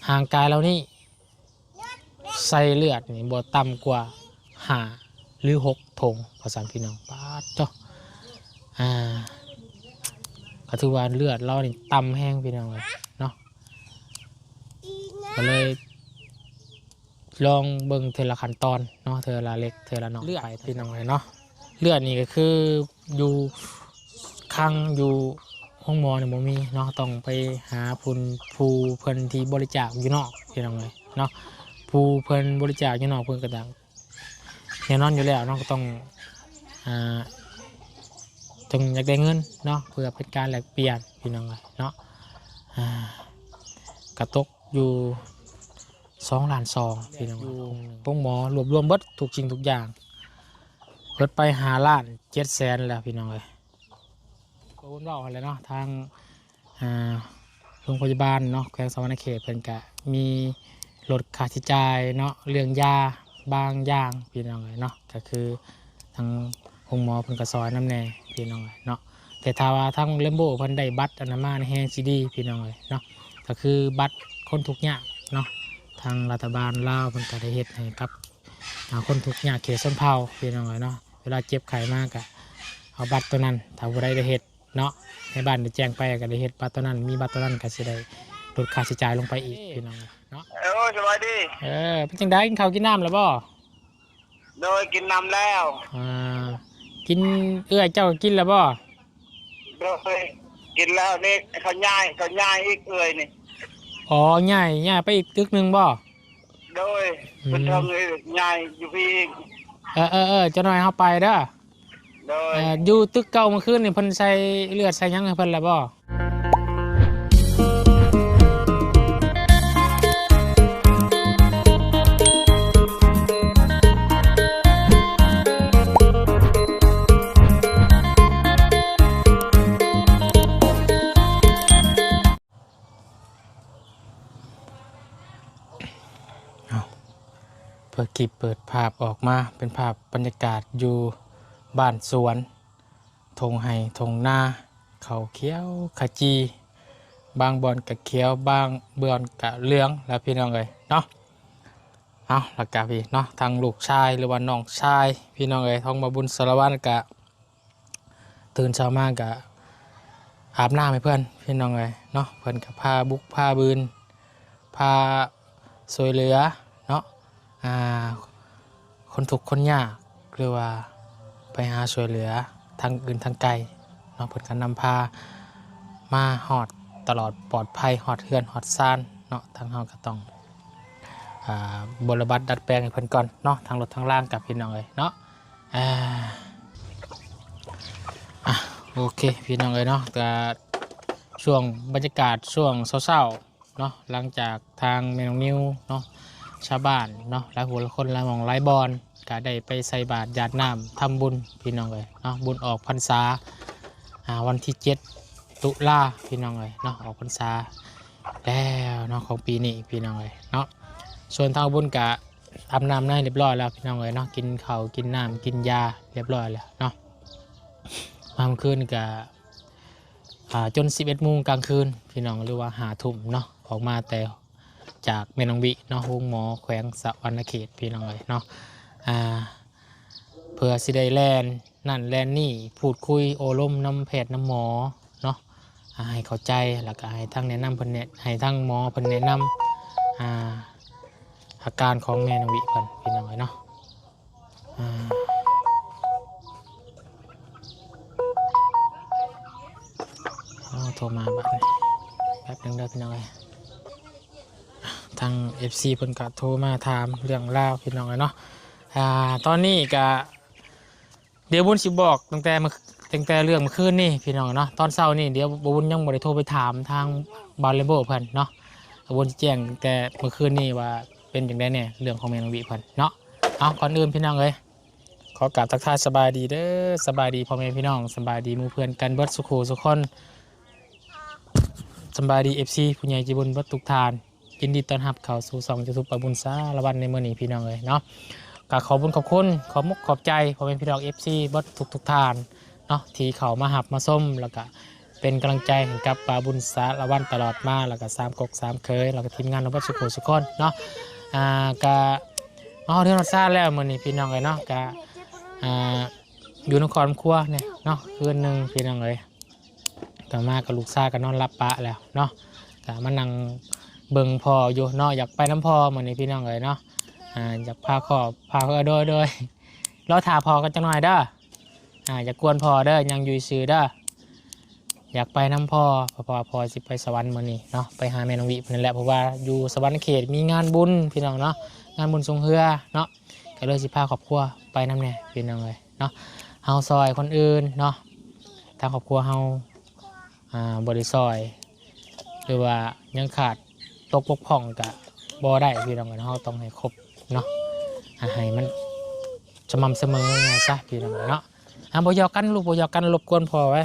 ห่างกายเรานี่ใส่เลือดนี่บ่ต่ำกว่า5 หรือ 6 ถุงภาษาพี่น้องป้าจ้ะก็ถือว่าเลือดเรานี่ต่ำแห้งพี่น้องเลยเนาะก็เลยลองเบิ่งเทละขั้นตอนเนาะเทละเล็กเทละน้อยไปพี่น้องเลยเนาะเลือดนี่ก็คืออยู่ข้างอยู่ห้องหมอเนี่ยบ่มีเนาะต้องไปหาผู้เพิ่นที่บริจาคอยู่นอกพี่น้องเลยเนาะผู้เพิ่นบริจาคอยู่นอกเพิ่นก็ต่างแน่นอนอยู่แล้วเนาะก็ต้องอยากได้เงินเนาะเพื่อเป็นการแลกเปลี่ยนพี่น้องเลยเนาะกระตกอยู่2,200,000พี่น้องพวกหมอรวบรวมเบิดทุกสิ่งทุกอย่างเบิดไป5,700,000แล้วพี่น้องเลยก็วนรอบอะไรเนาะทางโรงพยาบาลเนาะแขวงสะหวรรณเขตเพิ่นก็มีลดค่าใช้จ่ายเนาะเรื่องยาบางอย่างพี่น้องเลยเนาะก็คือทางโรงหมอเพิ่นก็ซอยน้ำแน่พี่น้องเลยเนาะแต่ถ้าว่าทางเลมโบเพิ่นได้บัตรอนามัยในแฮงซีดีพี่น้องเลยเนาะก็คือบัตรคนทุกข์ยากเนาะทางรัฐบาลลาวเพิ่นก็ได้เฮ็ดให้กับคนทุกข์ยากเขตชนเผ่าพี่น้องเลยเนาะเวลาเจ็บไข้มากก็เอาบัตรตัวนั้นถ้าผู้ใดได้เฮ็ดเนาะในบ้านได้แจ้งไปก็ได้เฮ็ดบัตรตัวนั้นมีบัตรตัวนั้นก็สิได้ลดค่าใช้จ่ายลงไปอีกพี่น้องเนาะสวัสดีเป็นจังได๋กินข้าวกินน้ำแล้วบ่โดยกินน้ำแล้วกินเจ้ากินแล้วบ่โดยกินแล้วนี่เขาย่ายอีกนี่อ๋อง่ายไปอีกตึกนึงบ่โดยเป็นทางย่ายอยู่พี่เจ้าหน่อยเฮาไปเด้อโดยอยู่ตึกเก่าเมื่อคืนนี่เพิ่นใส่เลือดใส่หยังให้เพิ่นแล้วบ่เปิดคลิปเปิดภาพออกมาเป็นภาพบรรยากาศอยู่บ้านสวนทงไห่ทงนาเขาเขียวขจีบางบอนกับเขียวบางเบือนกับเหลืองแล้วพี่น้องเลยเนาะเอาหลักการพี่เนาะทางลูกชายหรือว่าน้องชายพี่น้องเลยทองมาบุญสารวัตรกะตื่นเช้ามากกะอาบน้ำให้เพื่อนพี่น้องเลยเนาะเพื่อนกับผ้าบุกผ้าบืนผ้าสวยเหลือเนาะคนทุกคนยากหรือว่าไปหาช่วยเหลือทางอื่นทางไกลเนาะเพิ่นก็นำพามาหอดตลอดปลอดภัยหอดเฮือนหอดซ่านเนาะทางเฮาก็ต้องบรบัดดัดแปลงให้เพิ่นก่อนเนาะทางรถทางล่างกับพี่น้องเลยเนาะโอเคพี่น้องเลยเนาะก็ช่วงบรรยากาศช่วงเศร้าๆเนาะหลังจากทางแม่น้องนิวเนาะชาวบ้านเนาะหลายหัวละคนหลายหม่องหลายบอนก็ได้ไปใส่บาตรหยาดน้ำทำบุญพี่น้องเลยเนาะบุญออกพรรษาวันที่7 ตุลาพี่น้องเลยเนาะออกพรรษาแล้วเนาะของปีนี้พี่น้องเลยเนาะส่วนทางบุญกะอาบน้ำได้เรียบร้อยแล้วพี่น้องเลยเนาะกินข้าวกินน้ำกินยาเรียบร้อยแล้วเนาะมาเมื่อคืนกะจน11 โมงกลางคืนพี่น้องหรือว่า5 ทุ่มเนาะออกมาแต่จากเมนองวิเนาะโรงหมอแขวงสะหวรรณเขตพี่น้องเลยเนาะเพื่อสิได้แลนนั่นแลนนี่พูดคุยโอลมน้ำแพทย์น้ำหมอเนาะให้เข้าใจแล้วก็ให้ทั้งแนะนำเพิ่นเนี่ยให้ทั้งหมอเพิ่นแนะนำอาการของเมนองวิเพิ่นพี่น้องเลยเนาะโทรมาบัดนี้แป๊บนึงเด้อพี่น้องเลยทาง FC เพิ่นก็โทรมาถามเรื่องราวพี่น้องเลยเนาะตอนนี้ก็เดี๋ยวบุญสิบอกตั้งแต่เรื่องเมื่อคืนนี่พี่น้องเนาะตอนเช้านี่เดี๋ยวบุญยังบ่ได้โทรไปถามทางบาร์เลโบเพิ่นเนาะบุญสิแจ้งแต่เมื่อคืนนี่ว่าเป็นจังได๋เนี่ยเรื่องของแม่น้องวิเพิ่นเนาะเอาก่อนอื่นพี่น้องเอ้ยขอกราบทักทายสบายดีเด้อสบายดีพ่อแม่พี่น้องสบายดีหมู่เพื่อนกันเบิดสุขสุขคนสบายดี FC ผู้ใหญ่ใจบุญเบิดทุกท่านยินดีต้อนรับเข้าสู่ช่อง YouTube ปะบุญสารวัตรในมื้อนี้พี่น้องเอ้ยเนาะก็ขอบคุณขอบคุณขอมุกขอบใจพ่อแม่พี่น้อง FC เบิดทุกท่านเนาะที่เข้ามาหับมาส้มแล้วก็ เป็นกำลังใจให้กับปาบุญสารวันตลอดมาแล้วก็สามกกสามเคยแล้วก็ทีมงานนวัตสุโขสุขนเนาะก็เรื่องรสชาติแล้วมื้อนี้พี่น้องเอ้ยเนาะก็อยู่นครครัวเนี่ยเนาะคืนนึงพี่น้องเอ้ยก็มากับลูกชายก็นอนรับปะแล้วเนาะก็มานั่งเบิ่งพ่ออยู่เนาะอยากไปน้ำพ่อมื้อนี้พี่น้องเอ้ยเนาะอยากพาโดยรอถ่าพ่อกันจังหน่อยเด้ออย่ากวนพ่อเด้อยังอยู่ซื่อเด้ออยากไปน้ำพ่อพอสิไปสวรรค์มื้อนี้เนาะไปหาแม่น้องวิเพิ่นนั่นแหละเพราะว่าอยู่สวรรค์เขตมีงานบุญพี่น้องเนาะงานบุญทรงเฮือเนาะก็เลยสิพาครอบครัวไปน้ำแน่พี่น้องเลยเนาะเฮาซอยคนอื่นเนาะทางครอบครัวเฮาบริซอยหรือว่ายังขาดตกบกพร่องกะบ่ได้พี่น้องเฮาต้องให้ครบเนาะให้มันสม่ำเสมอไงซะพี่น้องเนาะบ่ยอกกันลูกบ่ยอกกันรบกวนพ่อไว้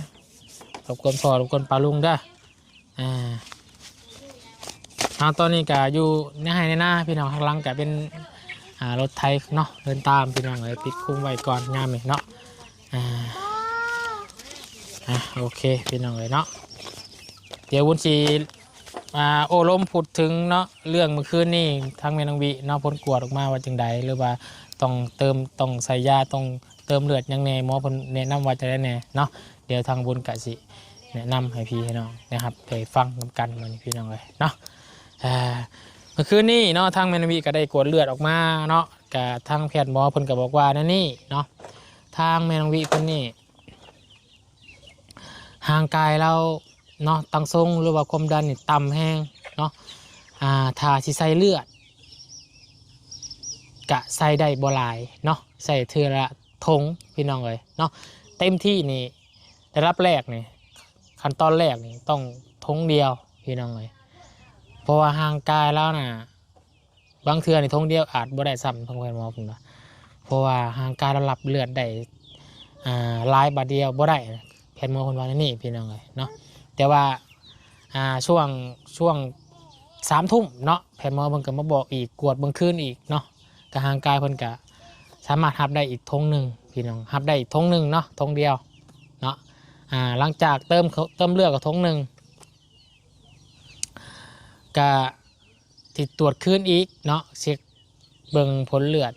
รบกวนพ่อรบกวนป้าลุงเด้อตอนนี้ก็อยู่ในไร่ในนาพี่น้องข้างหลังก็เป็นรถไถเนาะเดินตามพี่น้องเลยปิดคุ้มไว้ก่อนงามเลยเนาะโอเคพี่น้องเลยเนาะเดี๋ยววุ้นสีโอ้ลมพูดถึงเนาะเรื่องเมื่อคืนนี่ทั้งแม่นางวิเนาะพ้นกวดออกมาว่าจังใดหรือว่าต้องใส่ยาต้องเติมเลือดยังแน่หมอเพิ่นแนะนำว่าจะได้แน่เนาะเดี๋ยวทางบุญกะสิแนะนำให้พี่ให้น้องนะครับไปฟังนำกันมันพี่น้องเลยเนาะเมื่อคืนนี้เนาะทางแม่นางวิก็ได้กวดเลือดออกมาเนาะกับทางแพทย์หมอเพิ่นก็บอกว่านั่นนี่เนาะทางแม่นางวิเพิ่นนี่ห่างกายเราเนาะตั้งทรงหรือว่าความดันนี่ต่ำแห้งเนาะถ้าสิใส่เลือดกะใส่ได้บ่หลายเนาะใส่เทื่อละทงพี่น้องเลยเนาะเต็มที่นี่ได้รับแรกนี่ขั้นตอนแรกนี่ต้องทงเดียวพี่น้องเลยเพราะว่าห่างกายแล้วน่ะบางเทื่อนี่ทงเดียวอาจบ่ได้ซ้ำทางแพทย์หมอผมนะเพราะว่าห่างกายเรารับเลือดได้หลายบาทเดียวบ่ได้แพทย์หมอคนว่านี่พี่น้องเลยเนาะแต่ว่าช่วง3 ทุ่มเนาะแพทย์หมอเพิ่นก็มาบอกอีกกวดเบิ่งคืนอีกเนาะกะห่างกายเพิ่นก็สามารถรับได้อีกทงหนึ่งพี่น้องรับได้อีกทงหนึ่งเนาะทงเดียวเนาะหลังจากเติมเลือดกับทงหนึ่งก็ติดตรวจคืนอีกเนาะเช็คเบิ่งผลเลือด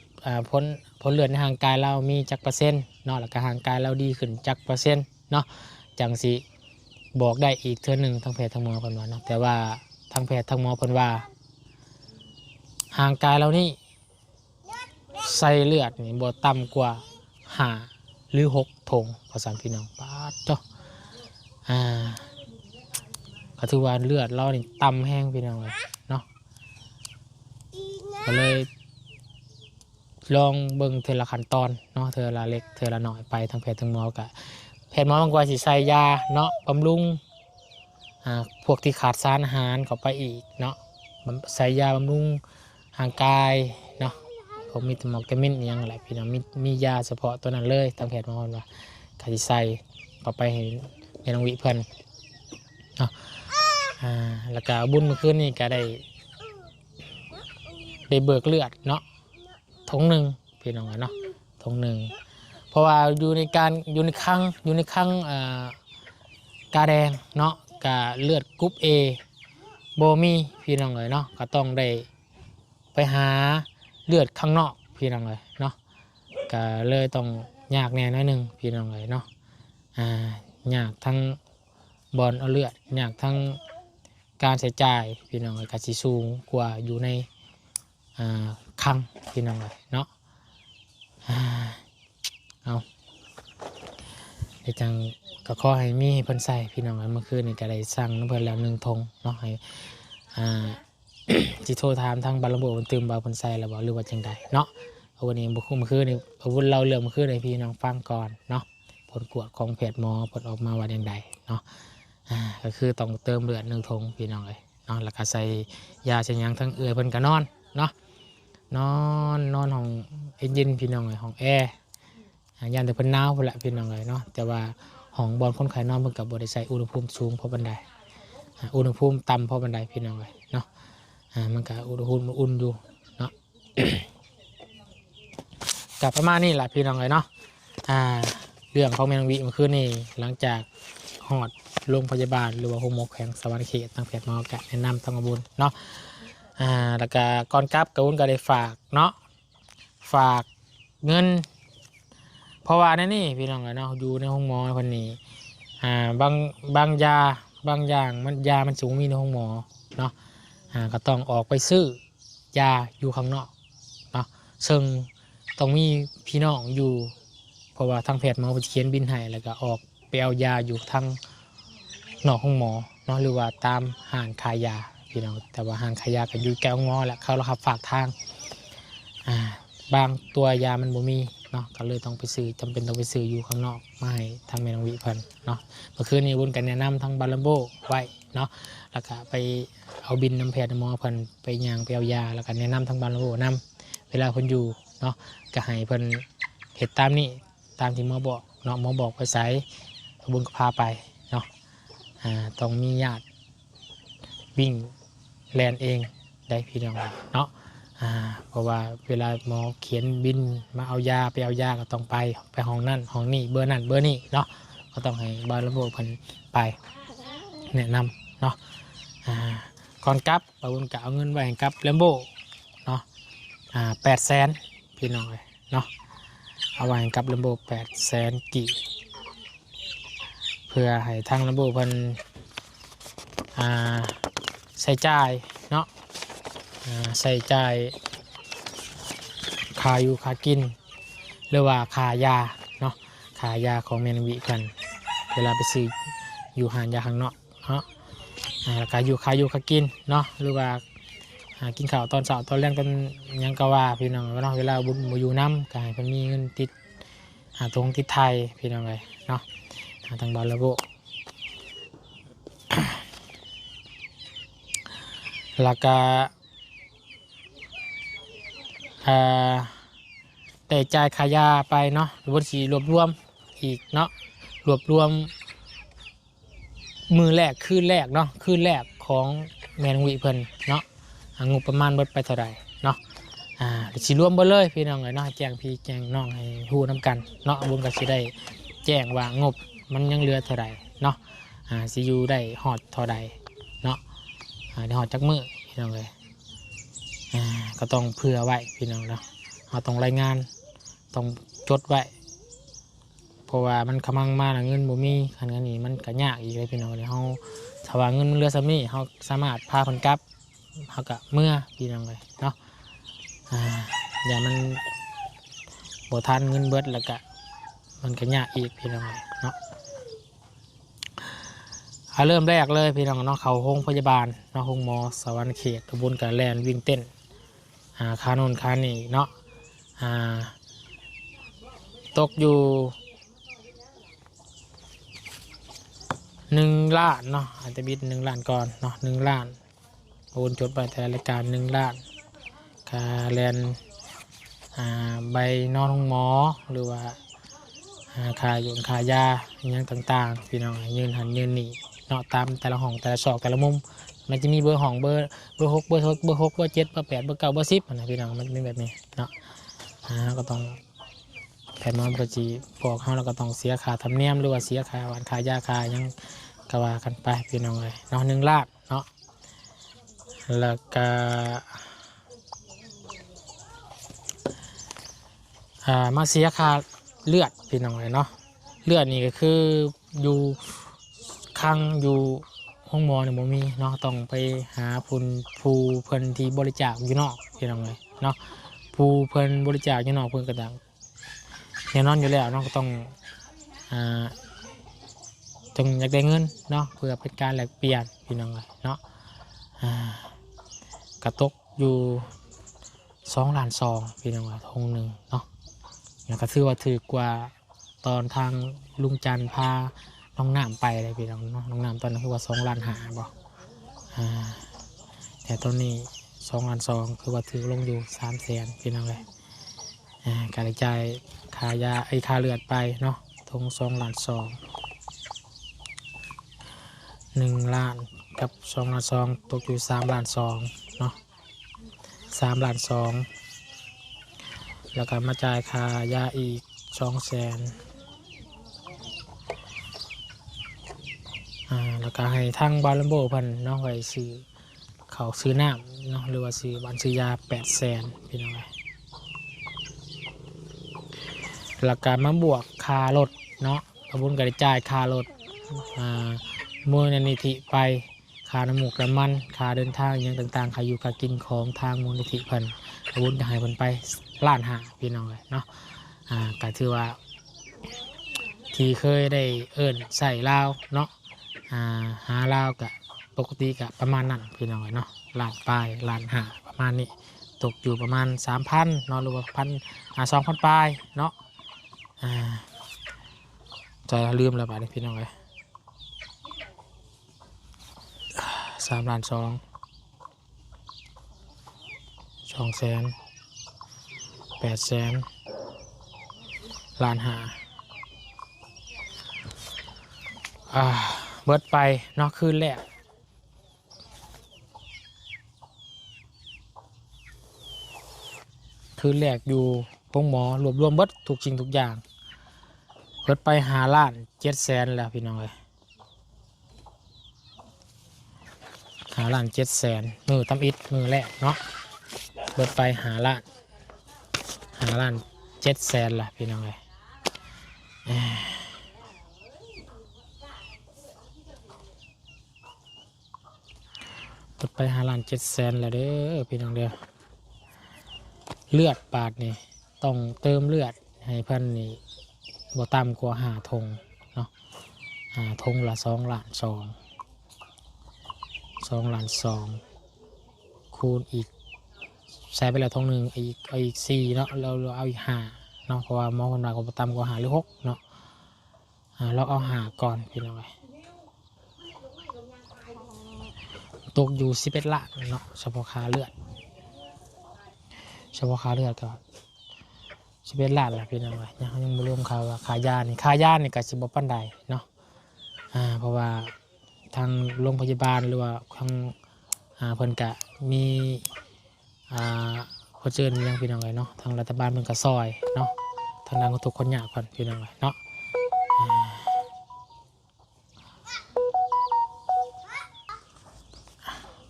ผลเลือดในห่างกายเรามีจักเปอร์เซ็นต์เนาะแล้วก็ห่างกายเราดีขึ้นจักเปอร์เซ็นต์เนาะจังสิบอกได้อีกเทื่อหนึ่งทางแพทย์ทางหมอเพิ่นว่าเนาะแต่ว่าทางแพทย์ทางหมอเพิ่นว่าห่างกายเรานี่ใส่เลือดนี่บ่ต่ำกว่า5 หรือ 6 ถงภาษาพี่น้องปาดเจ้าก็ถือว่าเลือดเรานี่ต่ำแห้งพี่น้องเลยเนาะก็เลยลองเบิ่งเทอละขั้นตอนเนาะเทอละเล็กเทอละน้อยไปทางแพทย์ทางหมอกะแพทย์หมอบางกว่าสิใส่ยาเนาะบำรุงพวกที่ขาดสารอาหารเข้าไปอีกเนาะใส่ยาบำรุงห่างกายเนาะผมมีหมอกเตมินอย่างไรพี่น้องมียาเฉพาะตัวนั้นเลยทางแพทย์หมอว่าขาสิใส่เข้าไปให้แม่น้องวิเพิ่นเนาะแล้วก็บุญเมื่อคืนนี้ก็ได้เบิกเลือดเนาะทงหนึ่งพี่น้องเนาะทงหนึ่งเพราะว่าอยู่ในครั้งกาแดงเนาะกาเลือดกรุ๊ป A โบมีพี่น้องเลยเนาะก็ต้องได้ไปหาเลือดข้างนอกพี่น้องเลยเนาะก็เลยต้องยากแน่น้อยหนึ่งพี่น้องเลยเนาะยากทั้งบอลเอาเลือดยากทั้งการใช้จ่ายพี่น้องเลยกาสิสูงกว่าอยู่ในคังพี่น้องเลยเนาะเอาเดี๋ยวจังก็ขอให้มีให้เพิ่นใส่พี่น้องเมื่อคืนนี่ก็ได้สั่งน้ำเพิ่นแล้ว1 ธงเนาะให้จิโทรถามทางบาลบุมันตื่มบาเพิ่นใส่แล้วบ่หรือว่าจังใดเนาะเอาวันนี้เมื่อคืนนี่อาวุธเราเรื่องเมื่อคืนให้พี่น้องฟังก่อนเนาะผลกวดของแพทย์หมอผลออกมาว่าจังใดเนาะก็คือต้องเติมเลือด1 ธงพี่น้องเลยเนาะแล้วก็ใส่ยาเช่นยังทั้งเพิ่นก็นอนเนาะนอนของเย็นพี่น้องเลยของแอร์ยันแต่เพิ่นหนาวพุ่นละพี่น้องเลยเนาะแต่ว่าของบอลคนไข้นอนเพิ่นกับบริใส่อุณหภูมิสูงเพราะบันไดอุณหภูมิต่ำเพราะบันไดพี่น้องเลยเนาะมันก็อุณหภูมิอุ่นอยู่เนาะ กับประมาณนี้แหละพี่น้องเลยเนาะเรื่องของแมงวีเมื่อคืนนี้หลังจากหอด โรงพยาบาลหรือว่าโรงหมอแขวงสวรรค์เขตทางแพทย์หมอกะแนะนำทางบุญเนาะแล้วก็ก่อนกลับกวุ้นก็ได้ฝากเนาะฝากเงินเพราะว่านั่นนี่พี่น้องเนาะอยู่ในห้องหมอคนนี้บางยาบางอย่างมันยามันสูงมีในห้องหมอเนาะก็ต้องออกไปซื้อยาอยู่ข้างนอกเนาะซึ่งต้องมีพี่น้องอยู่เพราะว่าทางแพทย์หมอจะเขียนบินให้แล้วก็ออกไปเอายาอยู่ทางนอกห้องหมอเนาะหรือว่าตามห้างขายยาพี่น้องแต่ว่าห้างขายยาก็อยู่แก้วงอแหละเขาเราขับฝากทางบางตัวยามันบ่มีเนาะก็เลยต้องไปซื้อจำเป็นต้องไปซื้ออยู่ข้างนอกมาให้ทางแม่น้องวิเพิ่นเนาะเมื่อคืนนี้วุ้นกันแนะนำทางบาลัมโบไว้เนาะแล้วก็ไปเอาบินน้ำแพทย์หมอเพิ่นไปย่างไปเอายาแล้วก็แนะนำทางบาลัมโบนำเวลาเพิ่นอยู่เนาะก็ให้เพิ่นเฮ็ดตามนี้ตามที่หมอบอกเนาะหมอบอกไปไสบุญก็พาไปเนาะต้องมีญาติวิ่งแลนเองได้พี่น้องเนาะเพราะว่าเวลาหมอเขียนบินมาเอายาไปเอายาก็ต้องไปห้องนั่นห้องนี้เบอร์นั่นเบอร์นี้เนาะก็ต้องให้บาลัมโบเพิ่นไปแนะนำเนาะก่อนกลับปาวุ้นก็เอาเงินไว้ให้กับแลมโบเนาะ800,000พี่น้องเลยเนาะเอาไว้ให้กับแลมโบ800,000กี่เพื่อให้ทางแลมโบเพิ่นใช้จ่ายเนาะใส่ใจค่าอยู่ค่ากินหรือว่าค่ายาเนาะค่ายาของแมนวิกันเวลาไปซื้ออยู่หานยาข้างนอกเนาะแล้วก็อยู่ค่ากินเนาะหรือว่ากินข้าวตอนเช้าตอนแรกตอนยังกะว่าพี่น้องเนาะเวลาบุญอยู่น้ำก็ให้เพิ่นมีเงินติดตรงติดไทยพี่น้องเลยเนาะทางบาลโบ แล้วก็ได้จ่ายค่ายาไปเนาะบนสีรวบรวมอีกเนาะรวบรวมมือแรกคืนแรกเนาะคืนแรกของแมนวิเพิ่นเนาะงบประมาณเบิดไปเท่าไหร่เนาะสีรวมเบิดเลยพี่น้องเลยเนาะแจ้งพี่แจ้งน้องให้ฮู้น้ำกันเนาะบุญก็สิได้แจ้งว่างบมันยังเหลือเท่าไหร่เนาะสิอยู่ได้ฮอดเท่าใดเนาะได้ฮอดจักมื้อพี่น้องเลยก็ต้องเผื่อไว้พี่น้องเนาะเราต้องรายงานต้องจดไว้เพราะว่ามันขมังมาเงินบ่มีคันนี้มันก็ยากอีกเลยพี่น้องเลยเฮาถ้าว่าเงินมันเหลือซ้ำนี้เฮาสามารถพาเพิ่นกลับเฮาก็เมื่อพี่น้องเลยเนาะอย่ามันบ่ทันเงินเบิดแล้วก็มันก็ยากอีกพี่น้องเลยเนาะเริ่มแรกเลยพี่น้องเนาะเขาโรงพยาบาลเนาะโรงหมอสวรรค์เขตตำบลกะแลนวิ่งเต้นคาโนนคานี่เนาะตกอยู่1,000,000เนาะอาจจะบิด1,000,000ก่อนเนาะ1,000,000โอนจดไปแต่รายการ1,000,000คาแลนใบนอนห้องหมอหรือว่าค่าอยู่ค่ายาอย่างต่างๆพี่น้องยืนหันยืนหนีเนาะตามแต่ละห้องแต่ละซอกแต่ละมุมมันจะมีเบอร์ห้องเบอร์6เบอร์6เบอร์6เบอร์7เบอร์8เบอร์9เบอร์10นะพี่น้องมันเป็นแบบนี้เนาะก็ต้องแผนมันประจีบอกเขาเราก็ต้องเสียค่าธรรมเนียมหรือว่าเสียค่าวันค่ายาค่ายังกว่ากันไปพี่น้องเลยเนาะ1,000,000เนาะแล้วก็มาเสียค่าเลือดพี่น้องเลยเนาะเลือดนี่ก็คืออยู่ข้างอยู่ห้องหมอเนี่ยบ่มีเนาะต้องไปหาผู้เพิ่นที่บริจาคอยู่นอกพี่น้องเลยเนาะผู้เพิ่นบริจาคอยู่นอกเพิ่นก็ดังแน่นอนอยู่แล้วเนาะก็ต้องอยากได้เงินเนาะเพื่อเป็นการแลกเปลี่ยนพี่น้องเลยเนาะกระตกอยู่2,200,000พี่น้องเลยทงหนึ่งเนาะอย่างก็ถือว่าถือกว่าตอนทางลุงจันทร์พาน้องน้ำไปเลยพี่น้องเนาะน้องน้ำตอนนั้นคือว่า2,500,000บอกแต่ตอนนี้2,200,000คือว่าถือลงอยู่300,000พี่น้องเลยการจ่ายค่ายาค่าเลือดไปเนาะทง2,200,000 1,000,000กับ2,200,000ตกอยู่3,200,000เนาะ3,200,000แล้วก็มาจ่ายค่ายาอีก200,000 แล้วก็ให้ทางบาลัมโบเพิ่นเนาะไว้ซื้อเขาวซื้อน้ำเนาะหรือว่าซื้อบ้านซื้อยา800,000พี่น้องเอ้ยแล้วก็มาบวกค่ารถเนาะกระบุญก็ได้จ่ายค่ารถมูลนิธิไปค่าน้ำมูกน้ำมันค่าเดินทางอย่างต่างๆค่าอยู่ค่ากินของทางมูลนิธิเพิ่นกระบุญจะให้เพิ่นไป1,500,000พี่น้องเอ้ยเนาะก็ถือว่าที่เคยได้เอิ้นใส่ลาวเนาะหาลาวกับปกติกับประมาณนั้นพี่น้องเนาะ1,500,000ประมาณนี้ตกอยู่ประมาณ 3,000 เนาะหรือว่า2,000ปลายเนาะใจลืมแล้วบาดนี้พี่น้อง3,200,000 200,000 800,000 1,500,000เบิดไปเนาะคืนแรกอยู่พงหมอรวบรวมเบิดทุกสิ่งทุกอย่างเบิดไป5,700,000แล้วพี่น้อง5,700,000มือตำอิดมือแรกเนาะเบิดไป5,700,000แล้วพี่น้องเบิดไป5,700,000แล้วเด้อพี่น้องเด้อเลือดบาดนี่ต้องเติมเลือดให้เพิ่นนี่บ่ต่ำกว่า5 ธงเนาะธงละ2,2,0,000คูณอีกใช้ไปแล้วธงหนึ่งอีก4เนาะเราเอาอีก5เนาะเพราะว่าหมอคนว่าก็บ่ต่ำกว่า5หรือ6เนาะเราเอา5ก่อนพี่น้องตกอยู่11 ล้านเนาะเฉพาะค่าเลือดก็11 ล้านแหละพี่น้องยังไม่รวมค่ายานี่ก็สิบ่ปานใดเนาะเพราะว่าทางโรงพยาบาลหรือว่าทางเพิ่นก็มีเพิ่นเชิญยังพี่น้องเนาะทางรัฐบาลเพิ่นก็ซอยเนาะทางด้านของทุกคนยากก่อนพี่น้องเนาะ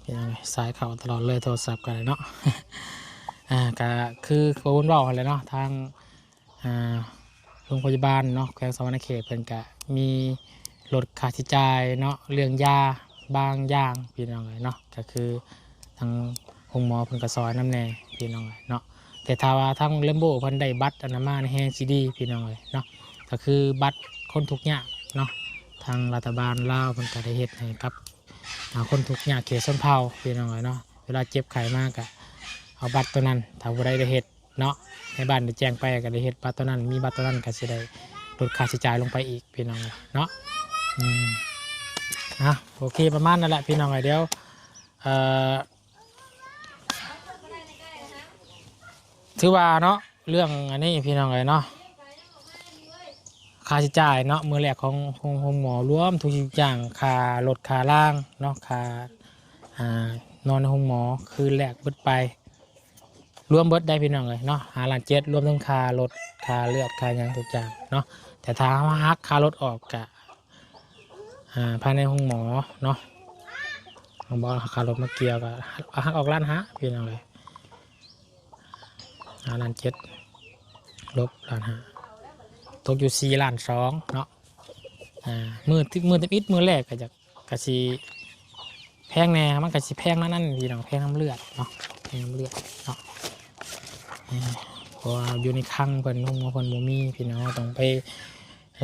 พี่น้องสายเข้าตลอดเลยโทรศัพท์กันเนาะก็คือขบวนบอกอะไรเนาะทางโรงพยาบาลเนาะแขวงสะวรรณเขตเพิ่นก็มีลดค่าใช้จ่ายเนาะเรื่องยาบางอย่างพี่น้องเนาะก็คือทางโรงหมอเพิ่นก็ซอยน้ำแน่พี่น้องเนาะแต่ถ้าว่าทางเลมโบเพิ่นได้บัตรอนามัยแฮงซีดีพี่น้องเนาะก็คือบัตรคนทุกข์ยากเนาะทางรัฐบาลลาวเพิ่นก็ได้เฮ็ดให้กับคนทุกข์ยากเขตชนเผ่าพี่น้องเนาะเวลาเจ็บไข้มากก็เอาบัตรตัวนั้นถ้าผู้ใดได้เฮ็ดเนาะในบ้านได้แจ้งไปก็ได้เฮ็ดบัตรตัวนั้นมีบัตรตัวนั้นก็สิได้ลดค่าใช้จ่ายลงไปอีกพี่น้องเนาะโอเคประมาณนั่นแหละพี่น้องเดี๋ยวถือว่าเนาะเรื่องอันนี้พี่น้องเนาะค่าใช้จ่ายเนาะมื้อแรกของหมอรวมทุกอย่างค่ารถค่าล่างเนาะค่านอนในห้องหมอคืนแรกเบิดไปรวมเบิดได้พี่น้องเนาะ5,700,000รวมทั้งค่ารถค่าเลือดค่าอย่างทุกอย่างเนาะแต่ถ้าหักค่ารถออกกะภายในห้องหมอเนาะห้องหมอค่ารถมาเกี่ยวกับหักออก1,500,000พี่น้อง5,700,000ลบ1,500,000ตกอยู่4,2,000,000เนาะมือติดอิดมือแรกก็สิแพงแน่มันก็สิแพงนั่นพี่น้องแพงน้ำเลือดเนาะแพงน้ำเลือดเนาะเพราะว่าอยู่ในคลังเพิ่นห้องหมอเพิ่นบ่มีพี่น้องต้องไป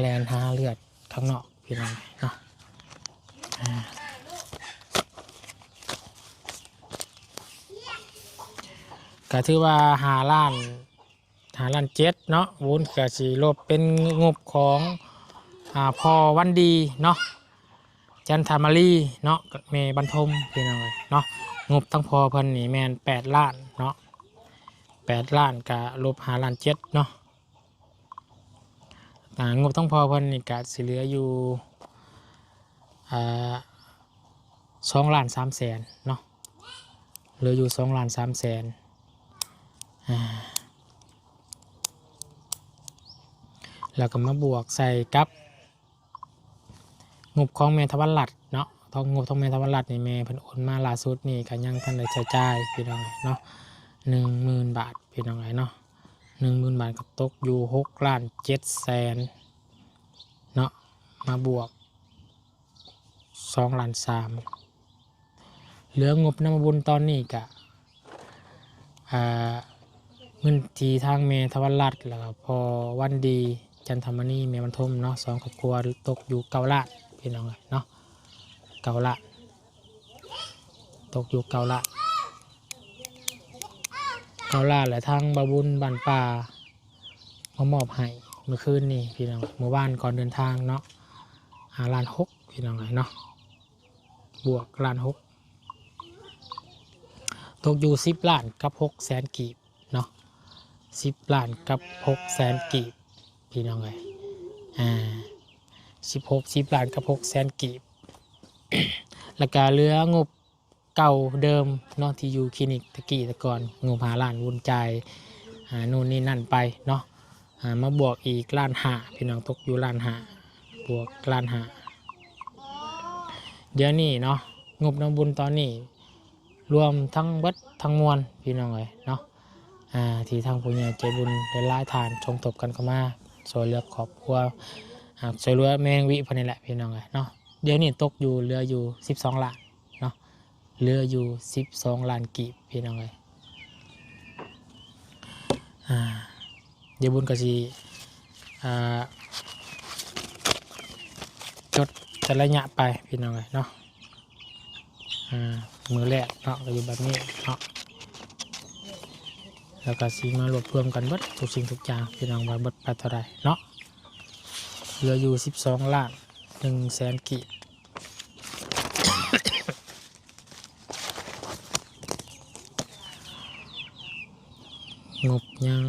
แลนหาเลือดข้างนอกพี่น้องเนาะก็ถือว่า5,700,000เนาะวุ้นก็สิลบเป็นงบของพอวันดีเนาะจันทามารีเนาะเมบรรทมพี่น้องเนาะงบทั้งพอเพิ่นนี่แมน8 ล้านเนาะ8 ล้านกับลบ5,700,000เนาะงบทั้งพอเพิ่นนี่ก็สิเหลืออยู่2,300,000เนาะเหลืออยู่2,300,000แล้วก็มาบวกใส่กับ งบของแม่ทวันรัตน์เนาะทองงบทองแม่ทวันรัตน์นี่แม่เพิ่นโอนมาล่าสุดนี่ก็ยังทันได้ใช้จ่ายพี่น้องเนาะ10,000 บาทพี่น้องเนาะ10,000 บาทก็ตกอยู่6,700,000เนาะมาบวก2,300,000เหลืองบน้ำบุญตอนนี้ก็เงินที่ทางแม่ทวันรัตน์แล้วก็พอวันดีจันทมณีแม่บรรทมเนาะ2ครอบครัวตกอยู่9 ล้านพี่น้องเนาะ9 ล้านตกอยู่9 ล้านแหละทางบาบุญบ้านป่ามามอบให้เมื่อคืนนี่พี่น้องเมื่อวานก่อนเดินทางเนาะ5,600,000พี่น้องเนาะบวก1,600,000ตกอยู่10 ล้านกับ600,000 กีบเนาะ10 ล้านกับ600,000 กีบพี่น้อง10 ล้านกับ600,000 กีบ แล้วก็เหลืองบเก่าเดิมเนาะที่อยู่คลินิกตะกี้ตะก่อนงบ5 ล้านวุ่นใจนู่นนี่นั่นไปเนาะมาบวกอีก1,500,000พี่น้องตกอยู่1,500,000บวก1,500,000เดี๋ยวนี้เนาะงบน้ำบุญตอนนี้รวมทั้งเบิดทั้งมวลพี่น้องเลยเนาะที่ทางผู้ใหญ่ใจบุญได้หลายทานชมทบกันเข้ามาช่วยเหลือครอบครัวช่วยเหลือแมงวิพนี่แหละพี่น้องเลยเนาะเดี๋ยวนี้ตกอยู่เหลืออยู่12 ล้านเนาะเหลืออยู่12 ล้านกีบพี่น้องเลยเดี๋ยวบุญก็สิจดแต่ระยะไปพี่น้องเลยเนาะมือแรกเนาะก็อยู่แบบนี้เนาะแล้วก็สีมารวบรวมกันเบิดทุกสิ่งทุกอย่างพี่น้องว่าเบิดไปเท่าไรเนาะเหลืออยู่12,100,000 กีบ งบยัง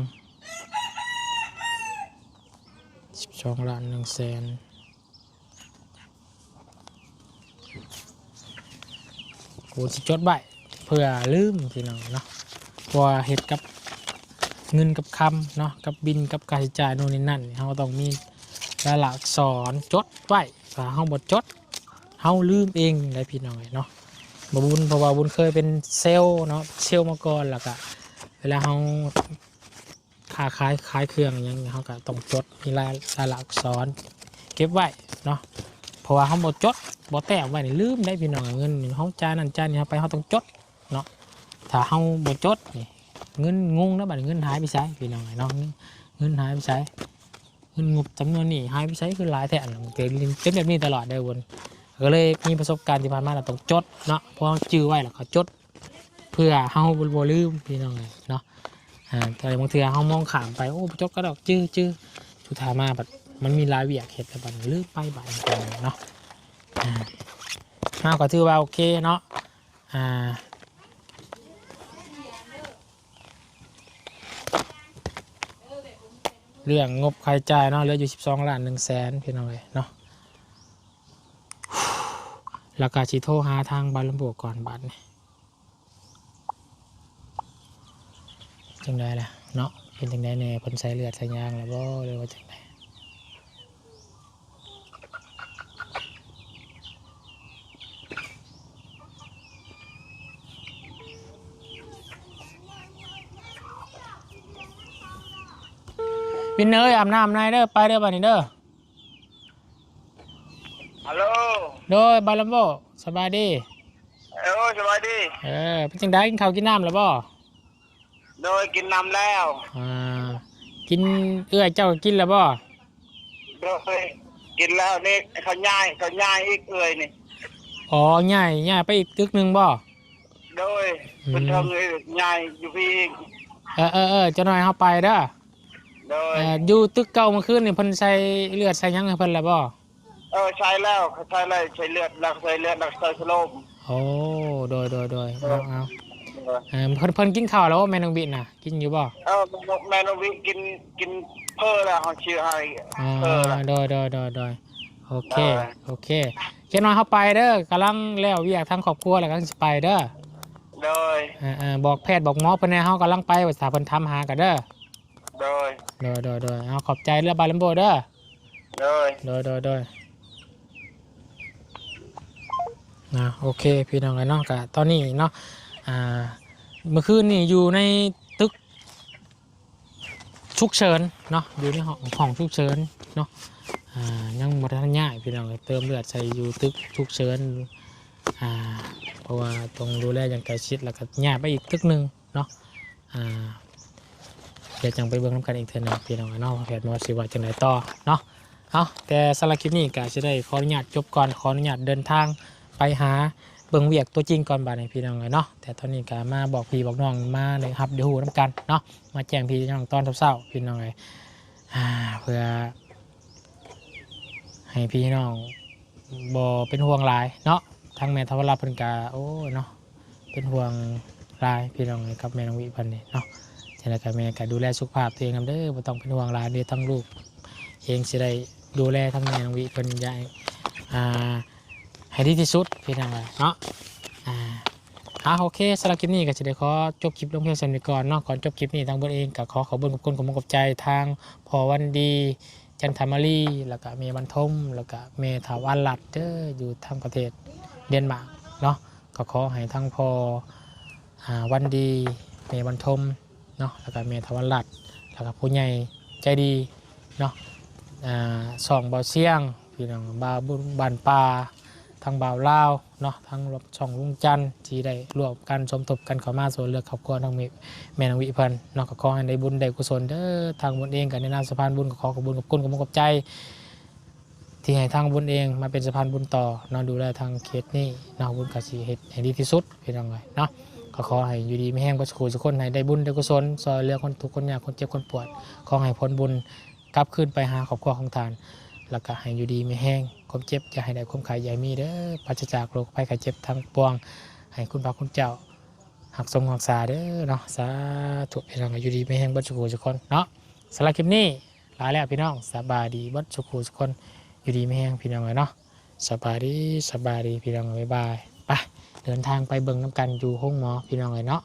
12,100,000กูจะจดใบเพื่อลืมพี่น้องเนาะว่าเหตุกับเงินกับคำเนาะกับบินกับการใช้จ่ายโน่นนี่นั่นเราต้องมีรายละอักษรจดไว้ถ้าเราบ่จดเราลืมเองได้พี่น้องเนาะบ่บุญเพราะว่าบุญเคยเป็นเซลล์เนาะเซลล์มาก่อนแล้วก็เวลาเราขายเครื่องอย่างนี้เขาก็ต้องจดมีรายละอักษรเก็บไว้เนาะเพราะว่าเขาบ่จดบ่แต้มไว้นี่ลืมได้พี่น้องเงินเขาจ่ายนั่นจ่ายนี่เขาไปเขาต้องจดเนาะถ้าเขาบ่จดนี่เงินงงนะบัดเงินหายไปใช้พี่น้องเนาะเงินหายไปใช้เงินงบจำนวนนี้หายไปใช้คือหลายแท้เป็นแบบนี้ตลอดได้วนก็เลยมีประสบการณ์ที่ผ่านมาเราต้องจดเนาะเพราะจื้อไว้แล้วเขาจดเพื่อเขาบ่ลืมพี่น้องเนาะแต่บางทีเขามองขามไปโอ้จดก็ดอกจื้อสุดท้ายมาแบบมันมีรายเวียกเหตุแต่บัดลืมไปบัดเนาะก็ถือว่าโอเคเนาะเรื่องงบค่าใช้จ่ายเนาะเหลืออยู่12,100,000พี่น้องเนาะแล้วก็สิโทรหาทางบาลมโบก่อนบัดนี่จังไดล่ะเนาะเป็นจังไดแน่เพิ่นใส่เลือดใส่ยางแล้วบ่หรือว่าจังไดวินเนอร์อาบน้ำนายเด้อไปเด้อบัดนี้เด้อ ฮัลโหล โดยบาลัมโบสบายดี สวัสดี เป็นจังได้กินข้าวกินน้ำแล้วบ่ โดยกินน้ำแล้ว กินเจ้ากินแล้วบ่ โดยกินแล้วนี่เขาย่ายอีกนี่ อ๋อง่ายไปอีกตึกหนึ่งบ่ โดยเป็นทางย่ายอยู่พี่อีก เจ้าหน่อยเข้าไปเด้อ โดยอยู่ตึกเก่าเมื่อคืนนี่เพิ่นใส่เลือดใส่หยังให้เพิ่นแล้วบ่ใช้แล้วใช้เลยใช้เลือดแล้วใช้สโลม โอ้โดยเอาเพิ่นกินข้าวแล้วแม่น้องบิดน่ะกินอยู่บ่แมนวิกินเพิ่อแล้วเขาชื่อให้เพิ่อแล้วโดยโอเคเจ้าน้อยเข้าไปเด้อกำลังแล้วเวียกทางครอบครัวแล้วกำลังสิไปเด้อโดยบอกแพทย์บอกหมอเพิ่นแน่เฮากำลังไปว่าถ้าเพิ่นถามหากันเด้อโดยเอาขอบใจเรือบาลัมโบเด้อโดย นะโอเคพี่น้องเลยเนาะกะตอนนี้เนาะอ่าเมื่อคืนนี่อยู่ในตึกฉุกเฉินเนาะอยู่ในห้องฉุกเฉินเนาะยังบ่ทันย้ายพี่น้องเติมเลือดใส่อยู่ตึกฉุกเฉินอ่าเพราะว่าต้องดูแลอย่างใกล้ชิดแล้วก็ย้ายไปอีกตึกหนึ่งเนาะอ่าเดี๋ยวจังไปเบิ่งน้ำกันอีกเทื่อนึงพี่น้องเนาะแผนว่าสิว่าจังไดต่อเนาะเอาแต่สำหรับคลิปนี้ก็จะได้ขออนุญาตจบก่อนขออนุญาตเดินทางไปหาเบิ่งเวียกตัวจริงก่อนบาดนี้พี่น้องเนาะแต่ตอนนี้ก็มาบอกพี่บอกน้องมาเลยครับเดี๋ยวหูน้ำกันเนาะมาแจ้งพี่น้องตอนเช้าๆพี่น้องเลยเพื่อให้พี่น้องบ่เป็นห่วงหลายเนาะทั้งแม่ทวราเพิ่นกาโอ้เนาะเป็นห่วงหลายพี่น้องเลยกับแม่น้องวิพันธ์นี่เนาะฉะนั้นก็แม่ก็ดูแลสุขภาพตัวเองนำเด้อบ่ต้องเป็นห่วงหลายเด้อทั้งลูกเองสิได้ดูแลทั้งแม่น้องวิเพิ่นอย่างให้ดีที่สุดพี่น้องเลยเนาะโอเคสำหรับคลิปนี้ก็จะได้ขอจบคลิปลงเพียงเท่านี้ก่อนเนาะก่อนจบคลิปนี้ทางบนเองก็ขอบุญกับคุณขอบคุณกับใจทางพอวันดีจันทมารีแล้วก็เมย์บรรทมแล้วก็เมย์ถาวันหลัดเด้ออยู่ทางประเทศเดนมาร์กเนาะก็ขอให้ทั้งพอวันดีเมย์บรรทมเนาะแล้วก็เมย์ถาวันหลัดแล้วก็ผู้ใหญ่ใจดีเนาะสองเบาเสียงพี่น้องบาวบุญบานปลาทางบ่าวลาวเนาะทางรบช่องลุงจันทร์ที่ได้รวมกันสมทบกันเข้ามาส่วนเลือกครอบครัวทางแม่นางวิพันธ์เนาะก็ขอให้ได้บุญได้กุศลเด้อทางบุญเองกันในนามสะพานบุญก็ขอขอบคุญกับคุณกับใจที่ให้ทางบุญเองมาเป็นสะพานบุญต่อเนาะดูแลทางเขตนี้เนาะบุญกสิเฮ็ดให้ดีที่สุดพี่น้องเลยเนาะก็ขอให้อยู่ดีไม่แห้งก็สุขคนให้ได้บุญได้กุศลซอยเรือคนทุกคนยากคนเจ็บคนปวดขอให้พ้นบุญกลับขึ้นไปหาครอบครัวของทานแล้วก็ให้อยู่ดีไม่แห้งความเจ็บอย่าให้ได้ความขายใหญ่มีเด้อปราศจากโรคภัยไข้เจ็บทั้งปวงให้คุณพระคุณเจ้าหักสมหักษาเด้อเนาะสาธุพี่น้องอยู่ดีไม่แห้งบัดสุขคนเนาะสำหรับคลิปนี้ลาแล้วพี่น้องสบายดีบัดสุขคนอยู่ดีไม่แห้งพี่น้องเลยเนาะสบายดีพี่น้องบ๊ายบายไปเดินทางไปเบิ่งน้ำกันอยู่ห้องหมอพี่น้องเลยเนาะ